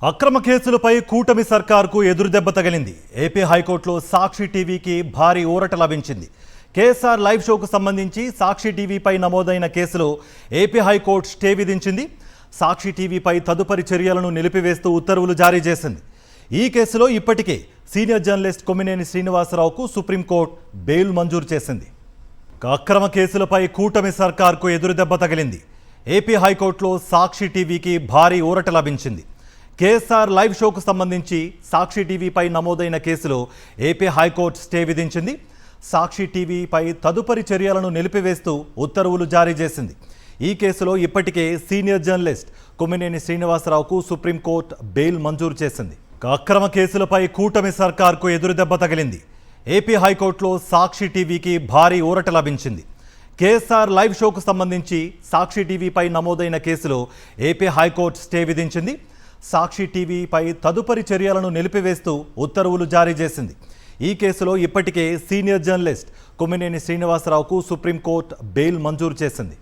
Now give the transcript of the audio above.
అక్రమ కేసులపై కూటమి సర్కార్కు ఎదురుదెబ్బ తగిలింది. ఏపీ హైకోర్టులో సాక్షి టీవీకి భారీ ఊరట లభించింది. కేఎస్ఆర్ లైవ్ షోకు సంబంధించి సాక్షి టీవీపై నమోదైన కేసులో ఏపీ హైకోర్టు స్టే విధించింది. సాక్షి టీవీపై తదుపరి చర్యలను నిలిపివేస్తూ ఉత్తర్వులు జారీ చేసింది. ఈ కేసులో ఇప్పటికే సీనియర్ జర్నలిస్ట్ కొమ్మినేని శ్రీనివాసరావుకు సుప్రీంకోర్టు బెయిల్ మంజూరు చేసింది. అక్రమ కేసులపై కూటమి సర్కార్కు ఎదురుదెబ్బ తగిలింది. ఏపీ హైకోర్టులో సాక్షి టీవీకి భారీ ఊరట లభించింది. కేఎస్ఆర్ లైవ్ షోకు సంబంధించి సాక్షి టీవీపై నమోదైన కేసులో ఏపీ హైకోర్టు స్టే విధించింది. సాక్షి టీవీపై తదుపరి చర్యలను నిలిపివేస్తూ ఉత్తర్వులు జారీ చేసింది. ఈ కేసులో ఇప్పటికే సీనియర్ జర్నలిస్ట్ కొమ్మినేని శ్రీనివాసరావుకు సుప్రీంకోర్టు బెయిల్ మంజూరు చేసింది. అక్రమ కేసులపై కూటమి సర్కార్కు ఎదురుదెబ్బ తగిలింది. ఏపీ హైకోర్టులో సాక్షి టీవీకి భారీ ఊరట లభించింది. కేఎస్ఆర్ లైవ్ షోకు సంబంధించి సాక్షి టీవీపై నమోదైన కేసులో ఏపీ హైకోర్టు స్టే విధించింది. సాక్షి టీవీపై తదుపరి చర్యలను నిలిపివేస్తూ ఉత్తర్వులు జారీ చేసింది. ఈ కేసులో ఇప్పటికే సీనియర్ జర్నలిస్ట్ కొమ్మినేని శ్రీనివాసరావుకు సుప్రీంకోర్టు బెయిల్ మంజూరు చేసింది.